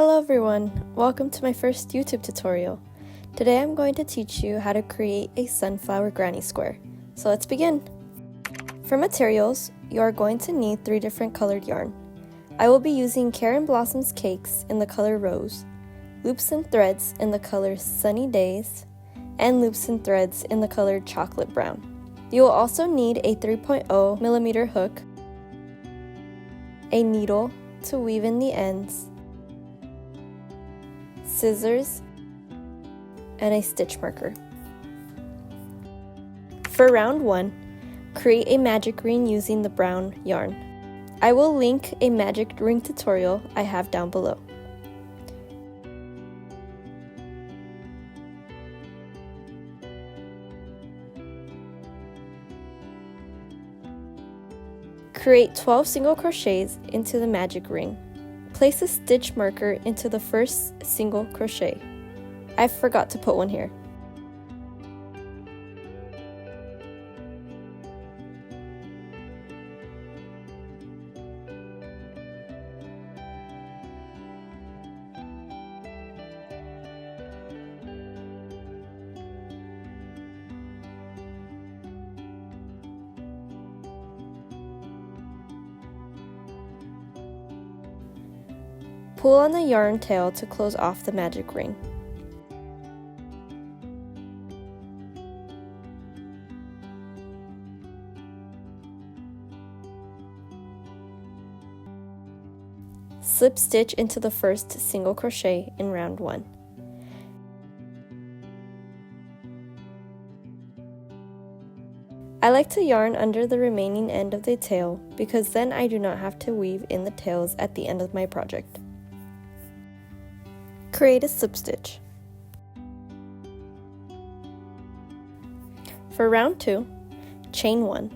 Hello everyone, welcome to my first YouTube tutorial. Today I'm going to teach you how to create a sunflower granny square. So let's begin. For materials, you are going to need 3 different colored yarn. I will be using Karen Blossom's Cakes in the color Rose, Loops and Threads in the color Sunny Days, and Loops and Threads in the color Chocolate Brown. You will also need a 3.0 millimeter hook, a needle to weave in the ends, scissors, and a stitch marker. For round 1, create a magic ring using the brown yarn. I will link a magic ring tutorial I have down below. Create 12 single crochets into the magic ring. Place a stitch marker into the first single crochet. I forgot to put one here. Pull on the yarn tail to close off the magic ring. Slip stitch into the first single crochet in round 1. I like to yarn under the remaining end of the tail because then I do not have to weave in the tails at the end of my project. Create a slip stitch. For round 2, chain 1.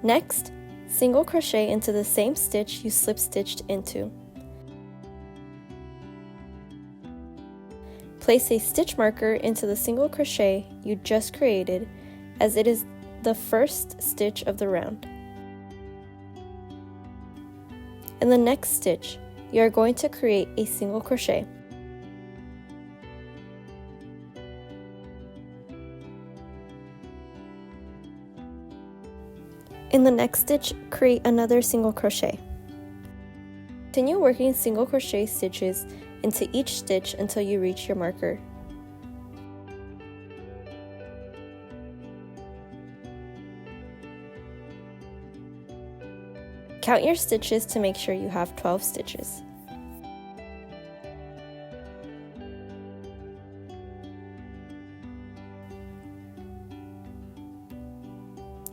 Next, single crochet into the same stitch you slip stitched into. Place a stitch marker into the single crochet you just created, as it is the first stitch of the round. In the next stitch, you are going to create a single crochet. In the next stitch, create another single crochet. Continue working single crochet stitches into each stitch until you reach your marker. Count your stitches to make sure you have 12 stitches.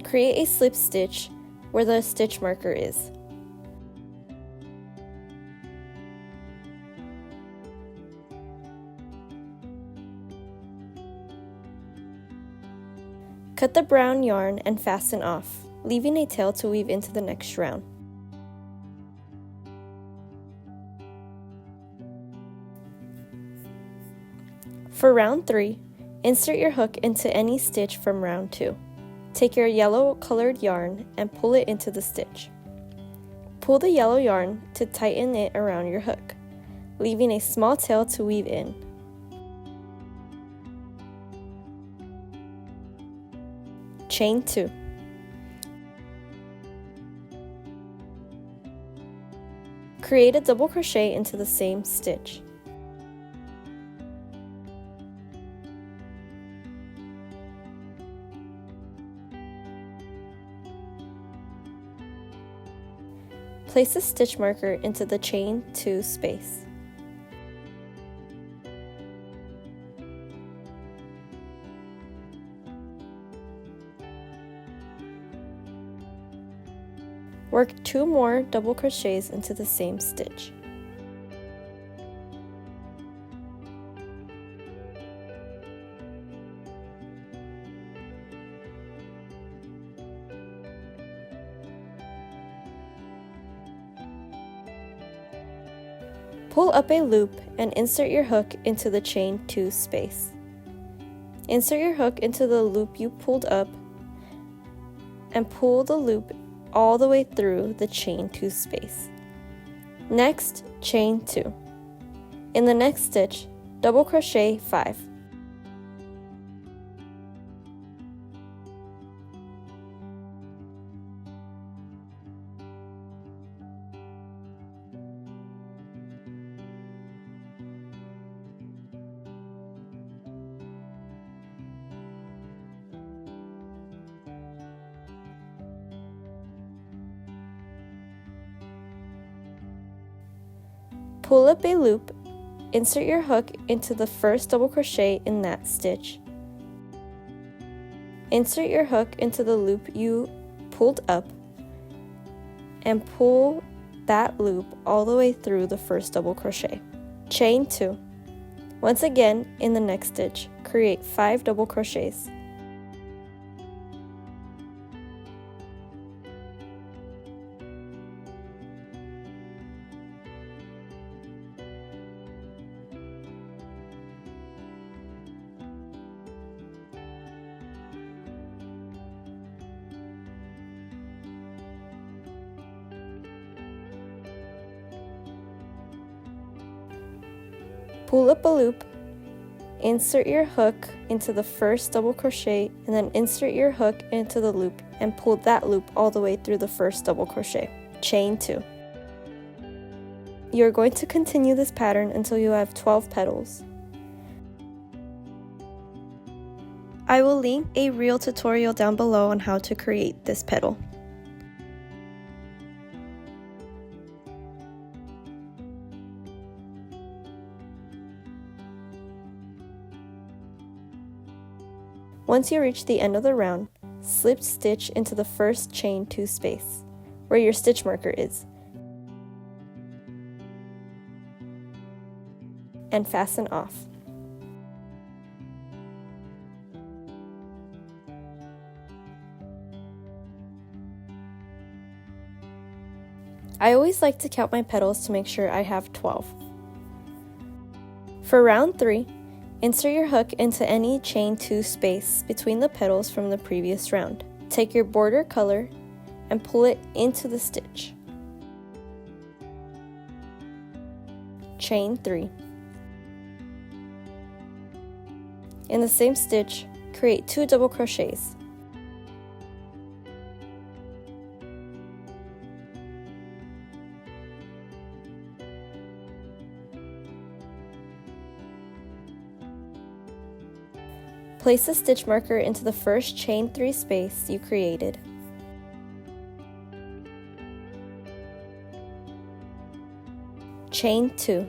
Create a slip stitch where the stitch marker is. Cut the brown yarn and fasten off, leaving a tail to weave into the next round. For round 3, insert your hook into any stitch from round 2. Take your yellow colored yarn and pull it into the stitch. Pull the yellow yarn to tighten it around your hook, leaving a small tail to weave in. Chain 2. Create a double crochet into the same stitch. Place a stitch marker into the chain 2 space. Work 2 more double crochets into the same stitch. Pull up a loop and insert your hook into the chain 2 space. Insert your hook into the loop you pulled up and pull the loop all the way through the chain 2 space. Next, chain 2. In the next stitch, double crochet 5. Pull up a loop, insert your hook into the first double crochet in that stitch. Insert your hook into the loop you pulled up and pull that loop all the way through the first double crochet. Chain 2. Once again, in the next stitch, create 5 double crochets. Pull up a loop, insert your hook into the first double crochet, and then insert your hook into the loop and pull that loop all the way through the first double crochet. Chain 2. You're going to continue this pattern until you have 12 petals. I will link a real tutorial down below on how to create this petal. Once you reach the end of the round, slip stitch into the first chain 2 space, where your stitch marker is, and fasten off. I always like to count my petals to make sure I have 12. For round 3, insert your hook into any chain 2 space between the petals from the previous round. Take your border color and pull it into the stitch. Chain 3. In the same stitch, create 2 double crochets. Place a stitch marker into the first chain 3 space you created. Chain 2.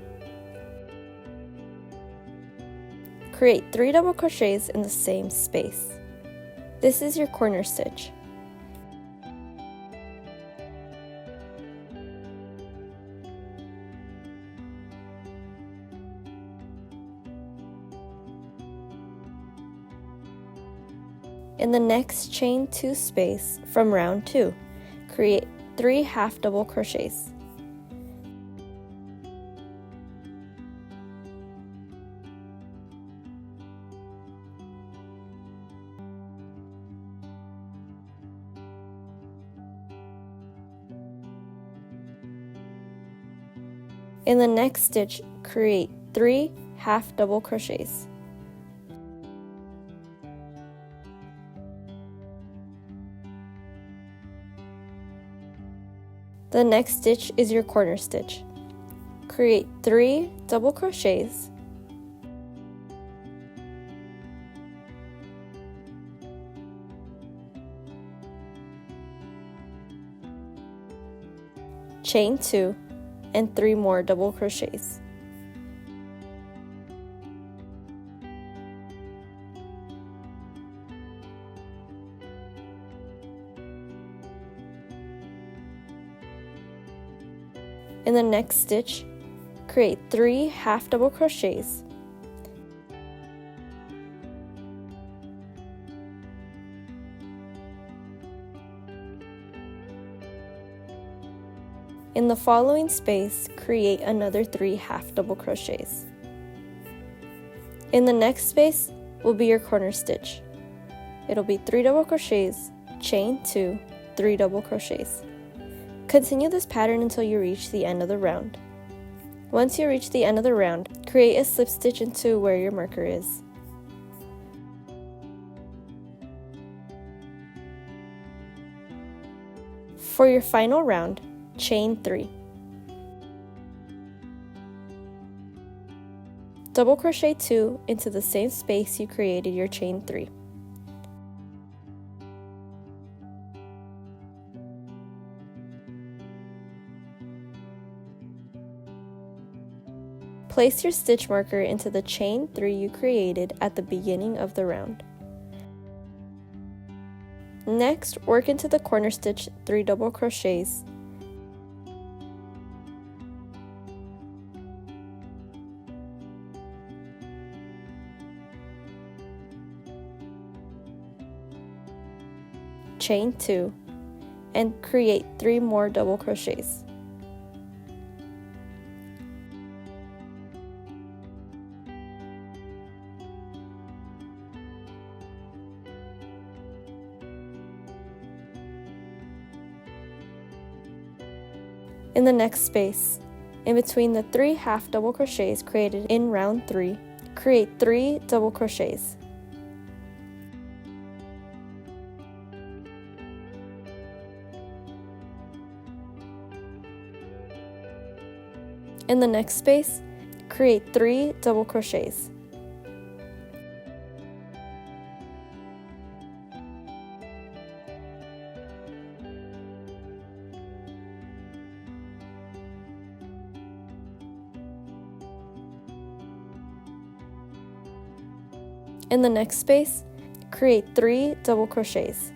Create 3 double crochets in the same space. This is your corner stitch. In the next chain 2 space from round 2, create 3 half double crochets. In the next stitch, create 3 half double crochets. The next stitch is your corner stitch. Create 3 double crochets. Chain 2 and 3 more double crochets. In the next stitch, create 3 half double crochets. In the following space, create another 3 half double crochets. In the next space will be your corner stitch. It'll be 3 double crochets, chain 2, 3 double crochets. Continue this pattern until you reach the end of the round. Once you reach the end of the round, create a slip stitch into where your marker is. For your final round, chain 3. Double crochet 2 into the same space you created your chain 3. Place your stitch marker into the chain 3 you created at the beginning of the round. Next, work into the corner stitch 3 double crochets. Chain 2 and create 3 more double crochets. In the next space, in between the 3 half double crochets created in round 3, create 3 double crochets. In the next space, create 3 double crochets. In the next space, create 3 double crochets.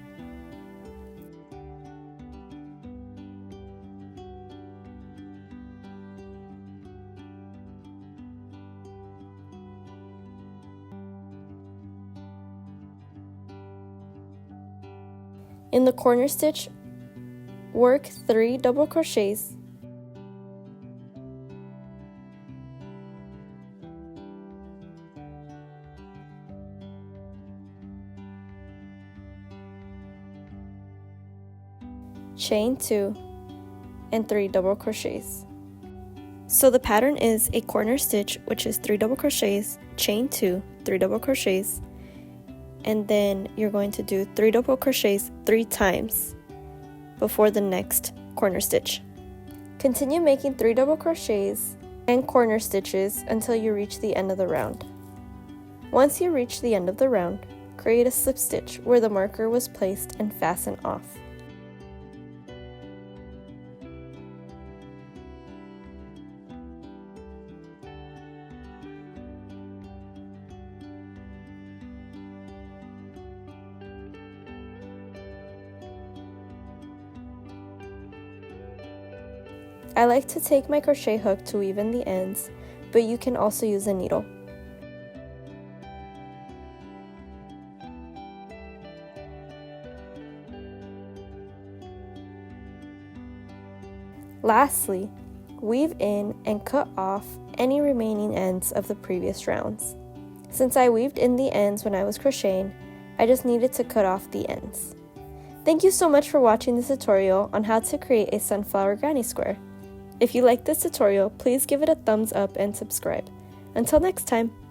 In the corner stitch, work 3 double crochets. Chain 2 and 3 double crochets. So the pattern is a corner stitch, which is 3 double crochets, chain 2, 3 double crochets, and then you're going to do 3 double crochets 3 times before the next corner stitch. Continue making 3 double crochets and corner stitches until you reach the end of the round. Once you reach the end of the round, create a slip stitch where the marker was placed and fasten off. I like to take my crochet hook to weave in the ends, but you can also use a needle. Lastly, weave in and cut off any remaining ends of the previous rounds. Since I weaved in the ends when I was crocheting, I just needed to cut off the ends. Thank you so much for watching this tutorial on how to create a sunflower granny square. If you like this tutorial, please give it a thumbs up and subscribe. Until next time!